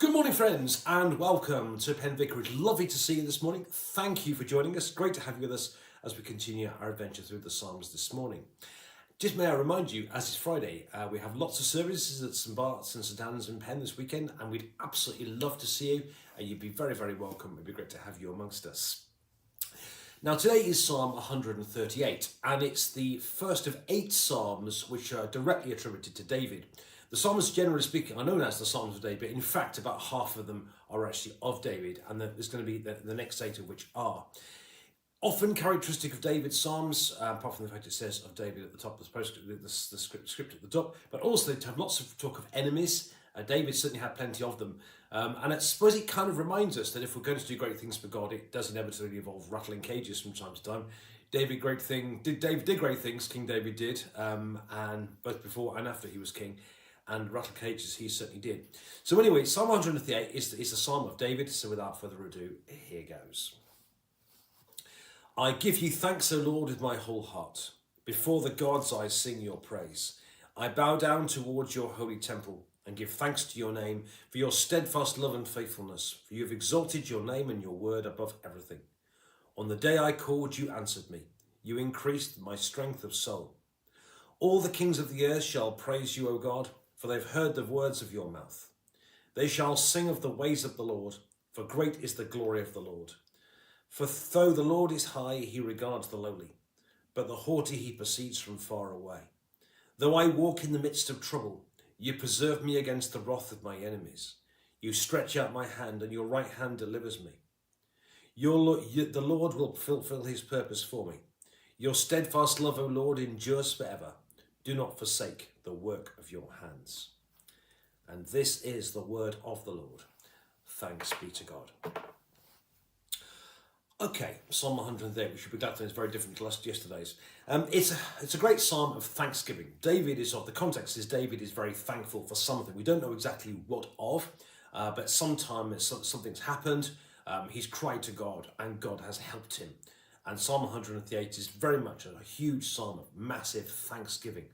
Good morning, friends, and welcome to Penn Vicarage. Lovely to see you this morning. Thank you for joining us. Great to have you with us as we continue our adventure through the Psalms this morning. Just may I remind you, as it's Friday, we have lots of services at St Bart's and St Anne's in Penn this weekend, and we'd absolutely love to see you. You'd be very, very welcome. It'd be great to have you amongst us. Now, today is Psalm 138, and it's the first of 8 Psalms which are directly attributed to David. The Psalms, generally speaking, are known as the Psalms of David, but in fact, about half of them are actually of David, and there's going to be the next 8 of which are. Often characteristic of David's Psalms, apart from the fact it says of David at the top, the script at the top, but also they have lots of talk of enemies. David certainly had plenty of them. And I suppose it kind of reminds us that if we're going to do great things for God, it does inevitably involve rattling cages from time to time. David did great things, King David did, and both before and after he was king. And rattle cages he certainly did. So anyway, Psalm 138 is a psalm of David, so without further ado, here goes. I give you thanks, O Lord, with my whole heart. Before the gods I sing your praise. I bow down towards your holy temple and give thanks to your name for your steadfast love and faithfulness, for you have exalted your name and your word above everything. On the day I called, you answered me. You increased my strength of soul. All the kings of the earth shall praise you, O God, for they've heard the words of your mouth. They shall sing of the ways of the Lord, for great is the glory of the Lord. For though the Lord is high, he regards the lowly, but the haughty he perceives from far away. Though I walk in the midst of trouble, you preserve me against the wrath of my enemies. You stretch out my hand, and your right hand delivers me. The Lord will fulfill his purpose for me. Your steadfast love, O Lord, endures forever. Do not forsake the work of your hands. And this is the word of the Lord. Thanks be to God. Okay, Psalm 108, which we glad to know is very different to yesterday's. It's a great psalm of thanksgiving. The context is David is very thankful for something. We don't know exactly what of, but sometimes something's happened. He's cried to God, and God has helped him. And Psalm 138 is very much a huge psalm of massive thanksgiving.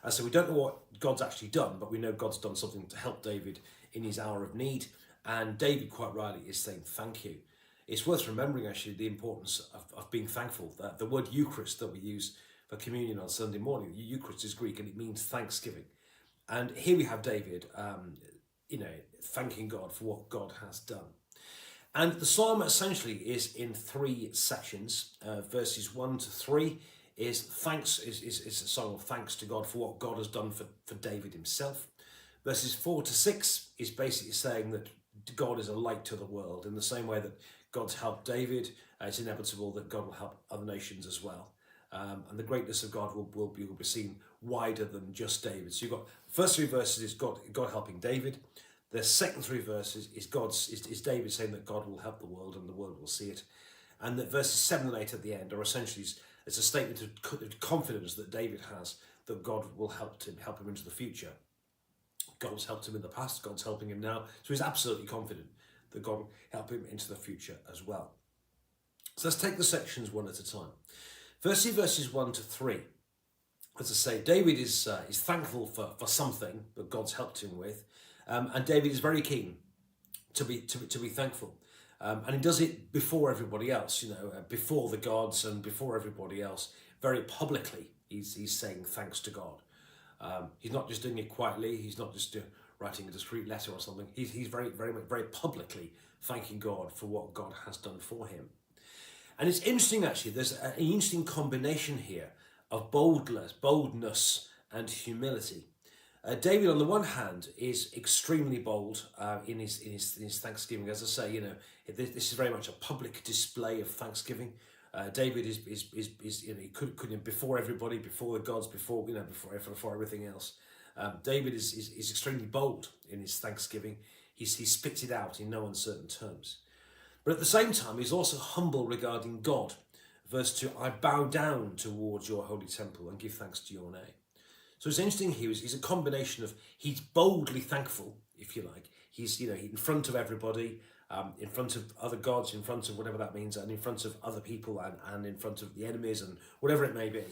So we don't know what God's actually done, but we know God's done something to help David in his hour of need. And David, quite rightly, is saying thank you. It's worth remembering, actually, the importance of being thankful. The word Eucharist that we use for communion on Sunday morning, Eucharist is Greek and it means thanksgiving. And here we have David, thanking God for what God has done. And the psalm essentially is in 3 sections. Verses 1 to 3 is a song of thanks to God for what God has done for David himself. Verses 4 to 6 is basically saying that God is a light to the world. In the same way that God's helped David, it's inevitable that God will help other nations as well. And the greatness of God will be seen wider than just David. So you've got the first 3 verses is God helping David. The second 3 verses is David saying that God will help the world and the world will see it. And that verses 7 and 8 at the end are essentially it's a statement of confidence that David has that God will help him into the future. God's helped him in the past, God's helping him now. So he's absolutely confident that God will help him into the future as well. So let's take the sections one at a time. Firstly, verses 1 to 3. As I say, David is thankful for something that God's helped him with. And David is very keen to be thankful, and he does it before everybody else. Before the gods and before everybody else. Very publicly, he's saying thanks to God. He's not just doing it quietly. He's not just writing a discreet letter or something. He's very, very, very publicly thanking God for what God has done for him. And it's interesting, actually. There's an interesting combination here of boldness, and humility. David, on the one hand, is extremely bold in his thanksgiving. As I say, this is very much a public display of thanksgiving. David is he could before everybody, before the gods, before everything else. David is extremely bold in his thanksgiving. He spits it out in no uncertain terms. But at the same time, he's also humble regarding God. Verse 2, I bow down towards your holy temple and give thanks to your name. So it's interesting here, he's a combination of, he's boldly thankful, if you like. He's, in front of everybody, in front of other gods, in front of whatever that means, and in front of other people, and in front of the enemies, and whatever it may be.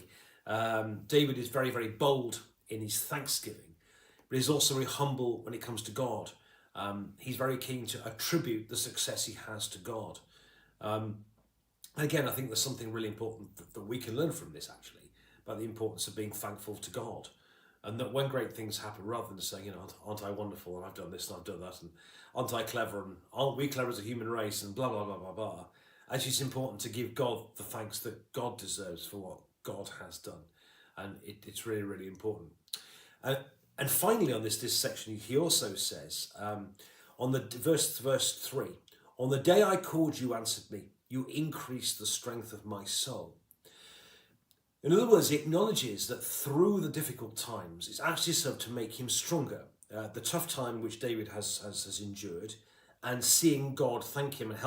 David is very, very bold in his thanksgiving, but he's also very humble when it comes to God. He's very keen to attribute the success he has to God. And again, I think there's something really important that we can learn from this, actually, about the importance of being thankful to God. And that when great things happen, rather than saying, aren't I wonderful, and I've done this and I've done that, and aren't I clever, and aren't we clever as a human race, and blah, blah, blah, blah, blah. Actually, it's important to give God the thanks that God deserves for what God has done. And it's really, really important. And finally, on this section, he also says, on the verse 3, on the day I called, you answered me. You increased the strength of my soul. In other words, he acknowledges that through the difficult times, it's actually served to make him stronger. The tough time which David has endured, and seeing God thank him and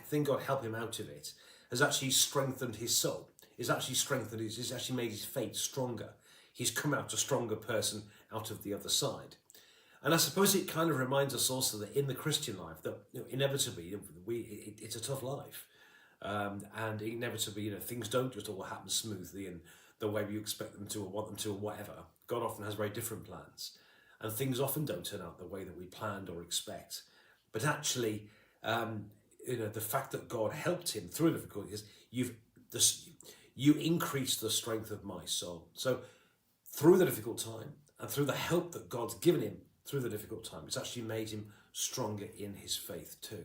seeing God help him out of it, has actually strengthened his soul. It's actually made his faith stronger. He's come out a stronger person out of the other side. And I suppose it kind of reminds us also that in the Christian life, that inevitably it's a tough life. And inevitably, things don't just all happen smoothly and the way you expect them to or want them to or whatever. God often has very different plans, and things often don't turn out the way that we planned or expect. But actually, the fact that God helped him through difficulties, you increased the strength of my soul. So through the difficult time and through the help that God's given him through the difficult time, it's actually made him stronger in his faith too.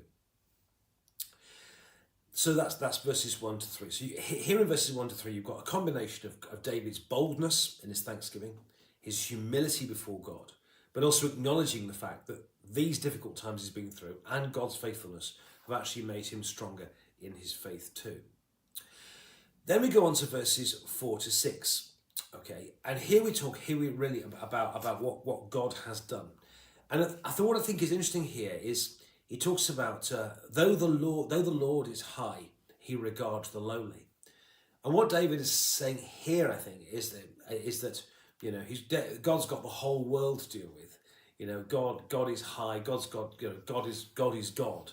So that's verses 1 to 3. So here in verses 1 to 3, you've got a combination of David's boldness in his thanksgiving, his humility before God, but also acknowledging the fact that these difficult times he's been through and God's faithfulness have actually made him stronger in his faith too. Then we go on to verses 4 to 6. Okay, and here we really about what God has done. And what I think is interesting here is he talks about though the Lord is high, he regards the lowly. And what David is saying here, I think, is that God's got the whole world to deal with. God is high. God is God.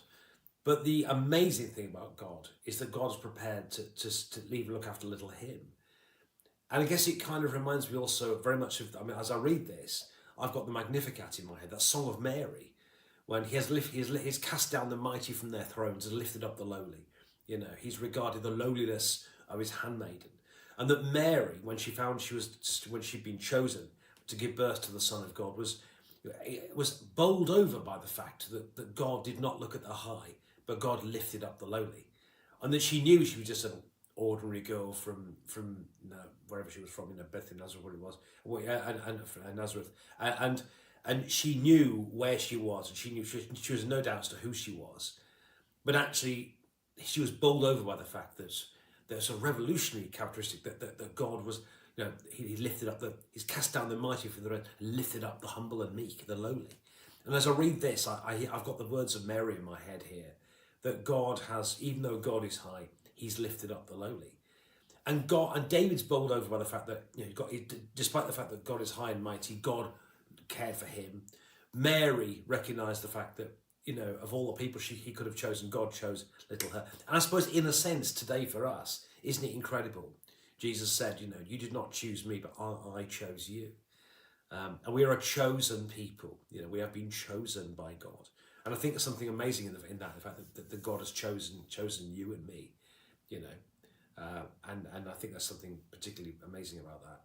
But the amazing thing about God is that God's prepared to leave and look after little him. And I guess it kind of reminds me also very much of, as I read this, I've got the Magnificat in my head, that Song of Mary, when he's cast down the mighty from their thrones and lifted up the lowly. He's regarded the lowliness of his handmaiden. And that Mary, when she'd been chosen to give birth to the Son of God, was bowled over by the fact that God did not look at the high, but God lifted up the lowly. And that she knew she was just an ordinary girl from wherever she was from, Bethlehem, Nazareth, where it was, and Nazareth, and she knew where she was, and she was no doubt as to who she was, but actually she was bowled over by the fact that there's a revolutionary characteristic that God was, he lifted up he's cast down the mighty from the red, lifted up the humble and meek, the lowly. And as I read this, I've got the words of Mary in my head here, that God has, even though God is high, he's lifted up the lowly. And David's bowled over by the fact that, despite the fact that God is high and mighty, God cared for him. Mary recognised the fact that, of all the people he could have chosen, God chose little her. And I suppose in a sense today for us, isn't it incredible? Jesus said, you did not choose me, but I chose you. And we are a chosen people. We have been chosen by God. And I think there's something amazing in that, the fact that God has chosen you and me, and I think there's something particularly amazing about that.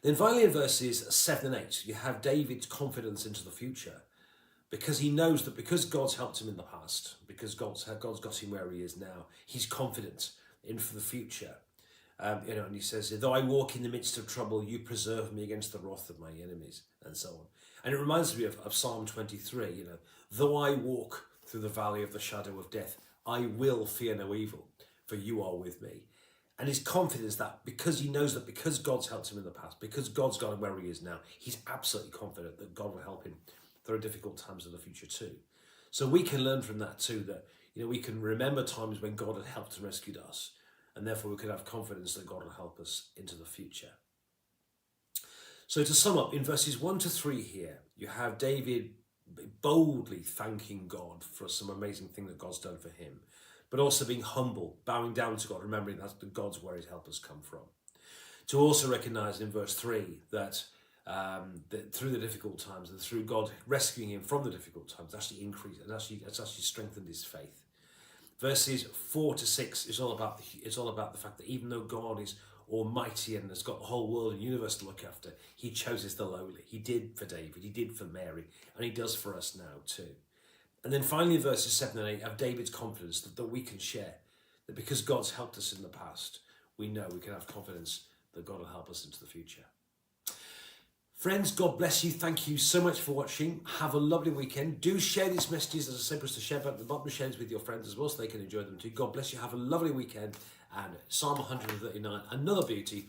Then finally in verses 7 and 8, you have David's confidence into the future, because he knows that because God's helped him in the past, because God's got him where he is now, he's confident in for the future. And he says, though I walk in the midst of trouble, you preserve me against the wrath of my enemies, and so on. And it reminds me of Psalm 23, though I walk through the valley of the shadow of death, I will fear no evil, for you are with me. And his confidence that because he knows that because God's helped him in the past, because God's got him where he is now, he's absolutely confident that God will help him through difficult times of the future too. So we can learn from that too, that we can remember times when God had helped and rescued us, and therefore we can have confidence that God will help us into the future. So to sum up, in verses 1 to 3 here, you have David boldly thanking God for some amazing thing that God's done for him, but also being humble, bowing down to God, remembering that God's where his help has come from. To also recognise in verse 3 that that through the difficult times and through God rescuing him from the difficult times, actually increased and it's actually strengthened his faith. Verses 4 to 6 is all about the fact that even though God is almighty and has got the whole world and universe to look after, he chooses the lowly. He did for David, he did for Mary, and he does for us now too. And then finally, verses 7 and 8 have David's confidence that we can share, that because God's helped us in the past, we know we can have confidence that God will help us into the future. Friends, God bless you. Thank you so much for watching. Have a lovely weekend. Do share these messages, as I said, to share at the bottom, share with your friends as well so they can enjoy them too. God bless you. Have a lovely weekend. And Psalm 139, another beauty.